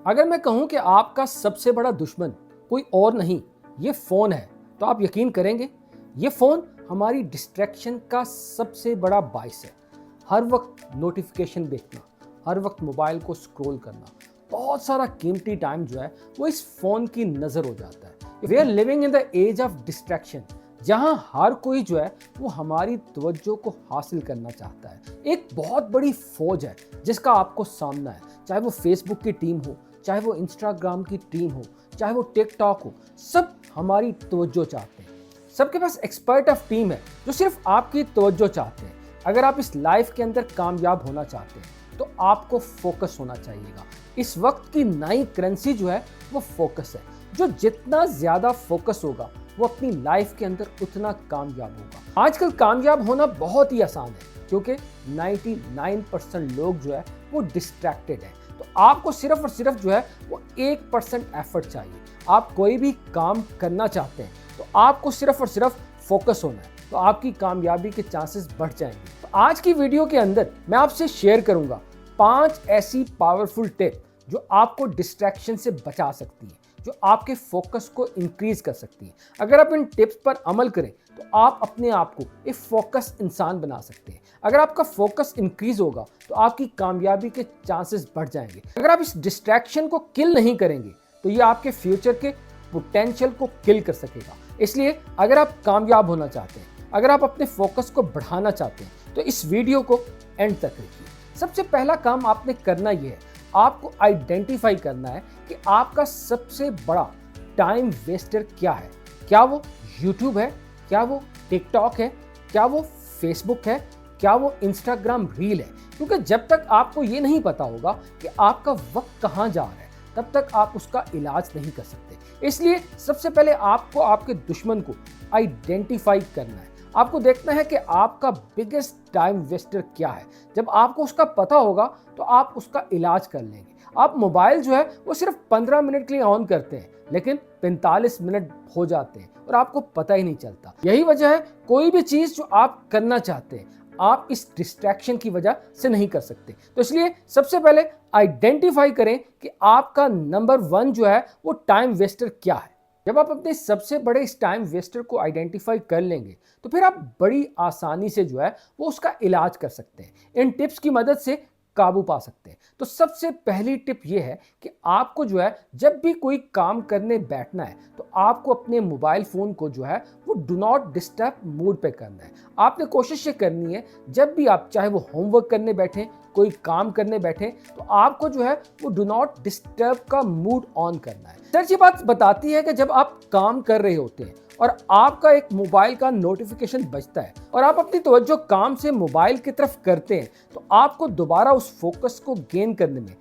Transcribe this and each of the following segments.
अगर मैं कहूं कि आपका सबसे बड़ा दुश्मन कोई और नहीं, ये फ़ोन है, तो आप यकीन करेंगे? ये फ़ोन हमारी डिस्ट्रैक्शन का सबसे बड़ा बायस है। हर वक्त नोटिफिकेशन देखना, हर वक्त मोबाइल को स्क्रॉल करना, बहुत सारा कीमती टाइम जो है वो इस फ़ोन की नज़र हो जाता है। We are living in the age of distraction, जहां हर कोई जो है वो हमारी तवज्जो को हासिल करना चाहता है। एक बहुत बड़ी फौज है जिसका आपको सामना है, चाहे वो फेसबुक की टीम हो, चाहे वो इंस्टाग्राम की टीम हो, चाहे वो टिकटॉक हो, सब हमारी तवज्जो चाहते हैं। सबके पास एक्सपर्ट ऑफ टीम है जो सिर्फ आपकी तवज्जो चाहते हैं। अगर आप इस लाइफ के अंदर कामयाब होना चाहते हैं तो आपको फोकस होना चाहिएगा। इस वक्त की नई करेंसी जो है वो फोकस है। जो जितना ज्यादा फोकस होगा वो अपनी लाइफ के अंदर उतना कामयाब होगा। आजकल कामयाब होना बहुत ही आसान है क्योंकि 99% लोग जो है वो डिस्ट्रैक्टेड है। तो आपको सिर्फ और सिर्फ जो है वो 1% एफर्ट चाहिए। आप कोई भी काम करना चाहते हैं तो आपको सिर्फ और सिर्फ फोकस होना है, तो आपकी कामयाबी के चांसेस बढ़ जाएंगे। तो आज की वीडियो के अंदर मैं आपसे शेयर करूंगा 5 ऐसी पावरफुल टिप जो आपको डिस्ट्रैक्शन से बचा सकती है, जो आपके फोकस को इंक्रीज कर सकती है। अगर आप इन टिप्स पर अमल करें तो आप अपने आप को एक फोकस इंसान बना सकते हैं। अगर आपका फोकस इंक्रीज होगा तो आपकी कामयाबी के चांसेस बढ़ जाएंगे। अगर आप इस डिस्ट्रैक्शन को किल नहीं करेंगे तो ये आपके फ्यूचर के पोटेंशियल को किल कर सकेगा। इसलिए अगर आप कामयाब होना चाहते हैं, अगर आप अपने फोकस को बढ़ाना चाहते हैं तो इस वीडियो को एंड तक देखिए। सबसे पहला काम आपने करना यह है, आपको आइडेंटिफाई करना है कि आपका सबसे बड़ा टाइम वेस्टर क्या है। क्या वो यूट्यूब है, क्या वो टिकटॉक है, क्या वो फेसबुक है, क्या वो इंस्टाग्राम रील है? क्योंकि जब तक आपको ये नहीं पता होगा कि आपका वक्त कहाँ जा रहा है तब तक आप उसका इलाज नहीं कर सकते। इसलिए सबसे पहले आपको आपके दुश्मन को आइडेंटिफाई करना है। आपको देखना है कि आपका बिगेस्ट टाइम वेस्टर क्या है। जब आपको उसका पता होगा तो आप उसका इलाज कर लेंगे। आप मोबाइल जो है वो सिर्फ 15 मिनट के लिए ऑन करते हैं लेकिन 45 मिनट हो जाते हैं और आपको पता ही नहीं चलता। यही वजह है कोई भी चीज़ जो आप करना चाहते हैं आप इस डिस्ट्रैक्शन की वजह से नहीं कर सकते। तो इसलिए सबसे पहले आइडेंटिफाई करें कि आपका नंबर 1 जो है वो टाइम वेस्टर क्या है। जब आप अपने सबसे बड़े इस टाइम वेस्टर को आइडेंटिफाई कर लेंगे तो फिर आप बड़ी आसानी से जो है वो उसका इलाज कर सकते हैं। इन टिप्स की मदद से काबू पा सकते हैं। तो सबसे पहली टिप ये है कि आपको जो है जब भी कोई काम करने बैठना है तो आपको अपने मोबाइल फ़ोन को जो है वो डू नॉट डिस्टर्ब मोड पे करना है। आपने कोशिश ये करनी है जब भी आप चाहे वो होमवर्क करने बैठें, कोई काम करने बैठें, तो आपको जो है वो डू नॉट डिस्टर्ब का मूड ऑन करना है। सर ये बात बताती है कि जब आप काम कर रहे होते हैं और आपका एक मोबाइल का नोटिफिकेशन बजता है और आप अपनी तवज्जो काम से मोबाइल की तरफ करते हैं तो आपको दोबारा उस फोकस को गेन करने में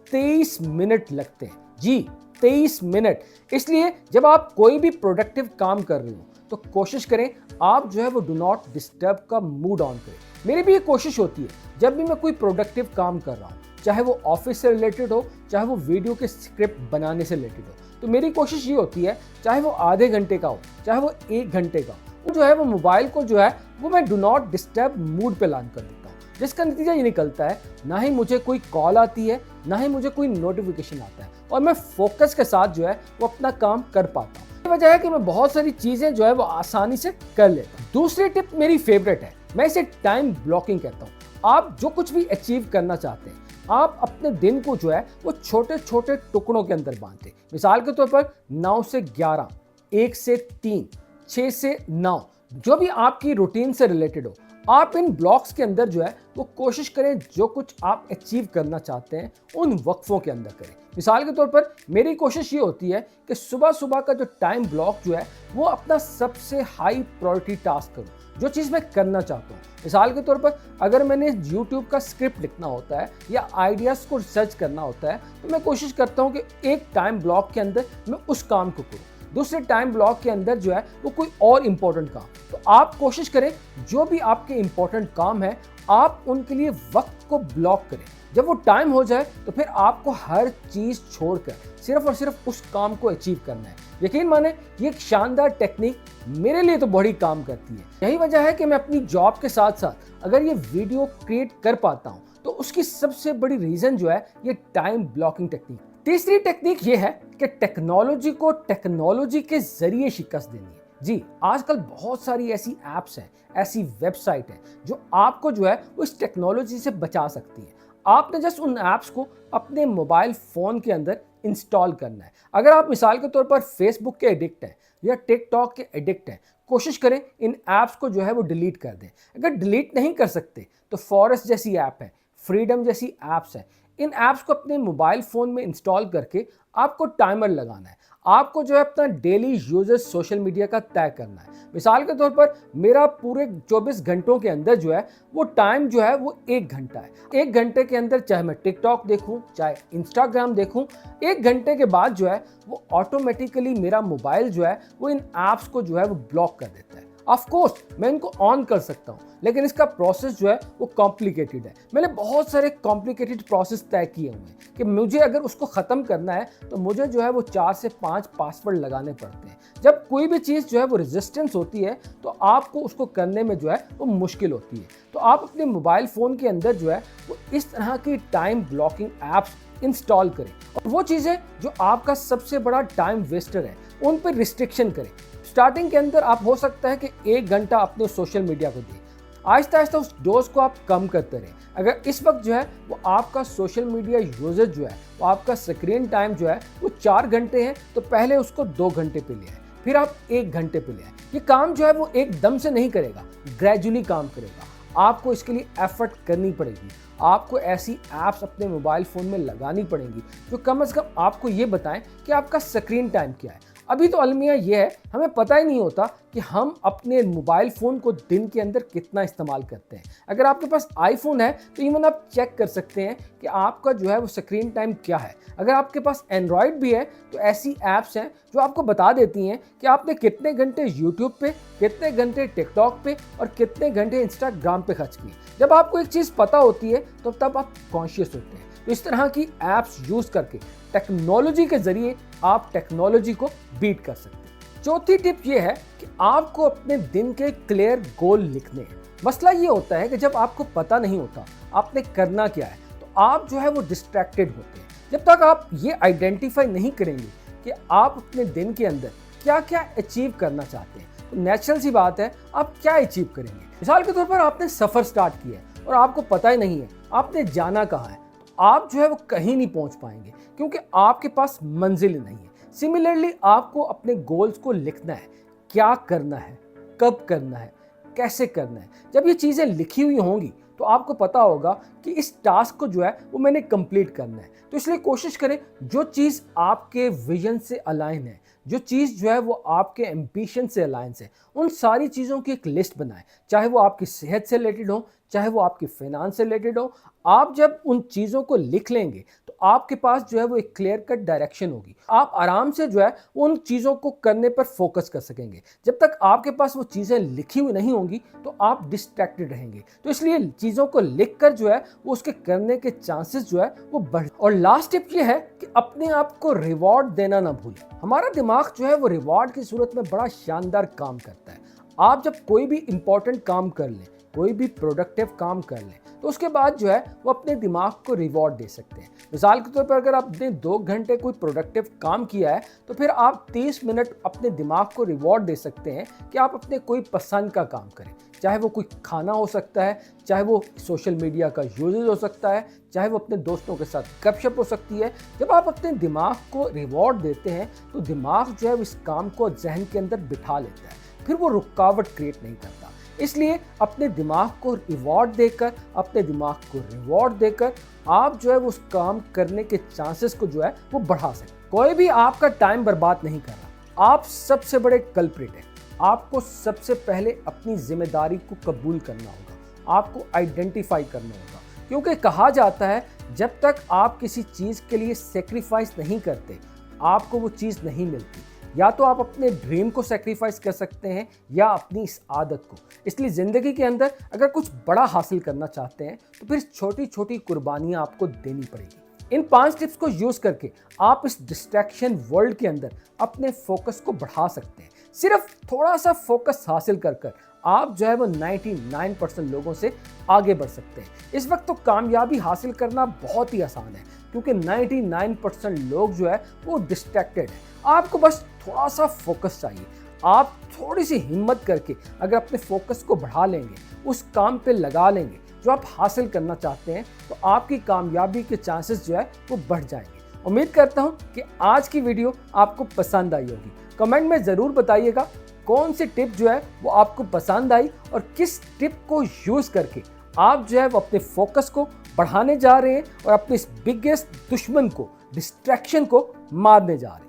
23 मिनट लगते हैं। जी 23 मिनट। इसलिए जब आप कोई भी प्रोडक्टिव काम कर रहे हो तो कोशिश करें आप जो है वो डू नॉट डिस्टर्ब का मूड ऑन करें। मेरी भी ये कोशिश होती है जब भी मैं कोई प्रोडक्टिव काम कर रहा हूँ, चाहे वो ऑफिस से रिलेटेड हो, चाहे वो वीडियो के स्क्रिप्ट बनाने से रिलेटेड हो, तो मेरी कोशिश ये होती है चाहे वो आधे घंटे का हो, चाहे वो 1 घंटे का हो, जो है वो मोबाइल को जो है वो मैं डू नॉट डिस्टर्ब मूड पे लॉन्च कर देता हूँ। जिसका नतीजा ये निकलता है ना ही मुझे कोई कॉल आती है ना ही मुझे कोई नोटिफिकेशन आता है और मैं फोकस के साथ जो है वो अपना काम कर पाता हूँ। ये वजह है कि मैं बहुत सारी चीज़ें जो है वो आसानी से कर लेता हूँ। दूसरी टिप मेरी फेवरेट है, मैं इसे टाइम ब्लॉकिंग कहता हूँ। आप जो कुछ भी अचीव करना चाहते हैं आप अपने दिन को जो है वो छोटे छोटे टुकड़ों के अंदर बांटते हैं। मिसाल के तौर पर 9 से 11, 1 से 3, 6 से 9, जो भी आपकी रूटीन से रिलेटेड हो, आप इन ब्लॉक्स के अंदर जो है वो कोशिश करें जो कुछ आप अचीव करना चाहते हैं उन वक्फों के अंदर करें। मिसाल के तौर पर मेरी कोशिश ये होती है कि सुबह सुबह का जो टाइम ब्लॉक जो है वो अपना सबसे हाई प्रायोरिटी टास्क करूं, जो चीज़ मैं करना चाहता हूँ। मिसाल के तौर पर अगर मैंने YouTube का स्क्रिप्ट लिखना होता है या आइडियाज़ को रिसर्च करना होता है तो मैं कोशिश करता हूँ कि एक टाइम ब्लॉक के अंदर मैं उस काम को करूँ, दूसरे टाइम ब्लॉक के अंदर जो है वो कोई और इम्पोर्टेंट काम। तो आप कोशिश करें जो भी आपके इम्पोर्टेंट काम है आप उनके लिए वक्त को ब्लॉक करें। जब वो टाइम हो जाए तो फिर आपको हर चीज़ छोड़कर सिर्फ और सिर्फ उस काम को अचीव करना है। यकीन माने ये एक शानदार टेक्निक मेरे लिए तो बड़ी काम करती है। यही वजह है कि मैं अपनी जॉब के साथ साथ अगर ये वीडियो क्रिएट कर पाता हूँ तो उसकी सबसे बड़ी रीज़न जो है ये टाइम ब्लॉकिंग टेक्निक। तीसरी टेक्निक ये है कि टेक्नोलॉजी को टेक्नोलॉजी के जरिए शिकस्त देनी है। जी, आजकल बहुत सारी ऐसी एप्स हैं, ऐसी वेबसाइट है जो आपको जो है वो इस टेक्नोलॉजी से बचा सकती है। आपने जस्ट उन ऐप्स को अपने मोबाइल फ़ोन के अंदर इंस्टॉल करना है। अगर आप मिसाल के तौर पर फेसबुक के एडिक्ट हैं या टिकटॉक के एडिक्ट हैं, कोशिश करें इन ऐप्स को जो है वो डिलीट कर दें। अगर डिलीट नहीं कर सकते तो फॉरेस्ट जैसी ऐप है, फ्रीडम जैसी ऐप्स है, इन ऐप्स को अपने मोबाइल फ़ोन में इंस्टॉल करके आपको टाइमर लगाना है। आपको जो है अपना डेली यूजेस सोशल मीडिया का तय करना है। मिसाल के तौर पर मेरा पूरे 24 घंटों के अंदर जो है वो टाइम जो है वो 1 घंटा है। 1 घंटे के अंदर चाहे मैं टिकटॉक देखूं, चाहे इंस्टाग्राम देखूं, 1 घंटे के बाद जो है वो ऑटोमेटिकली मेरा मोबाइल जो है वो इन ऐप्स को जो है वो ब्लॉक कर देता है। ऑफ कोर्स मैं इनको ऑन कर सकता हूँ, लेकिन इसका प्रोसेस जो है वो कॉम्प्लिकेटेड है। मैंने बहुत सारे कॉम्प्लिकेटेड प्रोसेस तय किए हुए हैं कि मुझे अगर उसको ख़त्म करना है तो मुझे जो है वो 4 से 5 पासवर्ड लगाने पड़ते हैं। जब कोई भी चीज़ जो है वो रेजिस्टेंस होती है तो आपको उसको करने में जो है वो मुश्किल होती है। तो आप अपने मोबाइल फ़ोन के अंदर जो है वो इस तरह की टाइम ब्लॉकिंग ऐप्स इंस्टॉल करें और वो चीज़ें जो आपका सबसे बड़ा टाइम वेस्टर है उन पर रिस्ट्रिक्शन करें। स्टार्टिंग के अंदर आप हो सकता है कि 1 घंटा अपने सोशल मीडिया को दें। आहिस्ता आहिस्ता उस डोज को आप कम करते रहें। अगर इस वक्त जो है वो आपका सोशल मीडिया यूजेज जो है वो आपका स्क्रीन टाइम जो है वो 4 घंटे है तो पहले उसको 2 घंटे पे ले आए, फिर आप 1 घंटे पे ले आए। ये काम जो है वो एकदम से नहीं करेगा, ग्रेजुअली काम करेगा। आपको इसके लिए एफर्ट करनी पड़ेगी। आपको ऐसी ऐप्स अपने मोबाइल फ़ोन में लगानी पड़ेंगी जो कम से कम आपको ये बताएं कि आपका स्क्रीन टाइम क्या है। अभी तो अलमिया ये है, हमें पता ही नहीं होता कि हम अपने मोबाइल फ़ोन को दिन के अंदर कितना इस्तेमाल करते हैं। अगर आपके पास आईफोन है तो इवन आप चेक कर सकते हैं कि आपका जो है वो स्क्रीन टाइम क्या है। अगर आपके पास एंड्रॉयड भी है तो ऐसी ऐप्स हैं जो आपको बता देती हैं कि आपने कितने घंटे यूट्यूब पे, कितने घंटे टिकटॉक पे और कितने घंटे इंस्टाग्राम पे खर्च किए। जब आपको एक चीज़ पता होती है तो तब आप कॉन्शियस होते हैं। तो इस तरह की ऐप्स यूज़ करके टेक्नोलॉजी के ज़रिए आप टेक्नोलॉजी को बीट कर सकते हैं। चौथी टिप ये है कि आपको अपने दिन के क्लियर गोल लिखने हैं। मसला ये होता है कि जब आपको पता नहीं होता आपने करना क्या है तो आप जो है वो डिस्ट्रैक्टेड होते हैं। जब तक आप ये आइडेंटिफाई नहीं करेंगे कि आप अपने दिन के अंदर क्या क्या अचीव करना चाहते हैं तो नेचुरल सी बात है आप क्या अचीव करेंगे। मिसाल के तौर पर आपने सफ़र स्टार्ट किया है और आपको पता ही नहीं है आपने जाना कहाँ है, आप जो है वो कहीं नहीं पहुंच पाएंगे क्योंकि आपके पास मंजिल नहीं है। सिमिलरली आपको अपने गोल्स को लिखना है, क्या करना है, कब करना है, कैसे करना है। जब ये चीज़ें लिखी हुई होंगी तो आपको पता होगा कि इस टास्क को जो है वो मैंने कंप्लीट करना है। तो इसलिए कोशिश करें जो चीज़ आपके विजन से अलाइन है, जो चीज़ जो है वो आपके एम्बिशन से अलाइन है, उन सारी चीज़ों की एक लिस्ट बनाएं। चाहे वो आपकी सेहत से रिलेटेड हो, चाहे वो आपकी फाइनेंस से रिलेटेड हो। आप जब उन चीज़ों को लिख लेंगे तो आपके पास जो है वो एक क्लियर कट डायरेक्शन होगी। आप आराम से जो है उन चीज़ों को करने पर फोकस कर सकेंगे। जब तक आपके पास वो चीज़ें लिखी हुई नहीं होंगी तो आप डिस्ट्रैक्टेड रहेंगे। तो इसलिए चीज़ों को लिख कर जो है वो उसके करने के चांसेस जो है वो बढ़। और लास्ट टिप ये है कि अपने आप को रिवॉर्ड देना ना भूलें। हमारा दिमाग जो है वो रिवॉर्ड की सूरत में बड़ा शानदार काम करता है। आप जब कोई भी इंपॉर्टेंट काम कर लें, कोई भी प्रोडक्टिव काम कर लें तो उसके बाद जो है वो अपने दिमाग को रिवॉर्ड दे सकते हैं। मिसाल के तौर पर अगर आपने 2 घंटे कोई प्रोडक्टिव काम किया है तो फिर आप 30 मिनट अपने दिमाग को रिवॉर्ड दे सकते हैं कि आप अपने कोई पसंद का काम करें। चाहे वो कोई खाना हो सकता है, चाहे वो सोशल मीडिया का यूजेज हो सकता है, चाहे वो अपने दोस्तों के साथ गपशप हो सकती है। जब आप अपने दिमाग को रिवॉर्ड देते हैं तो दिमाग जो है इस काम को जहन के अंदर बिठा लेता है, फिर वो रुकावट क्रिएट नहीं करता। इसलिए अपने दिमाग को रिवॉर्ड देकर, अपने दिमाग को रिवॉर्ड देकर आप जो है उस काम करने के चांसेस को जो है वो बढ़ा सकते। कोई भी आपका टाइम बर्बाद नहीं कर रहा, आप सबसे बड़े कल्प्रिट हैं। आपको सबसे पहले अपनी जिम्मेदारी को कबूल करना होगा, आपको आइडेंटिफाई करना होगा। क्योंकि कहा जाता है जब तक आप किसी चीज़ के लिए सेक्रीफाइस नहीं करते आपको वो चीज़ नहीं मिलती। या तो आप अपने ड्रीम को सेक्रीफाइस कर सकते हैं या अपनी इस आदत को। इसलिए ज़िंदगी के अंदर अगर कुछ बड़ा हासिल करना चाहते हैं तो फिर छोटी छोटी कुर्बानियाँ आपको देनी पड़ेगी। इन 5 टिप्स को यूज़ करके आप इस डिस्ट्रैक्शन वर्ल्ड के अंदर अपने फोकस को बढ़ा सकते हैं। सिर्फ थोड़ा सा फोकस हासिल कर आप जो है वो 99% लोगों से आगे बढ़ सकते हैं। इस वक्त तो कामयाबी हासिल करना बहुत ही आसान है। क्योंकि 99% लोग जो है वो डिस्ट्रैक्टेड है। आपको बस थोड़ा सा फोकस चाहिए। आप थोड़ी सी हिम्मत करके अगर अपने फोकस को बढ़ा लेंगे, उस काम पे लगा लेंगे जो आप हासिल करना चाहते हैं, तो आपकी कामयाबी के चांसेस जो है वो बढ़ जाएंगे। उम्मीद करता हूं कि आज की वीडियो आपको पसंद आई होगी। कमेंट में ज़रूर बताइएगा कौन सी टिप जो है वो आपको पसंद आई और किस टिप को यूज़ करके आप जो है वो अपने फोकस को बढ़ाने जा रहे हैं और अपने इस बिगेस्ट दुश्मन को, डिस्ट्रैक्शन को मारने जा रहे हैं।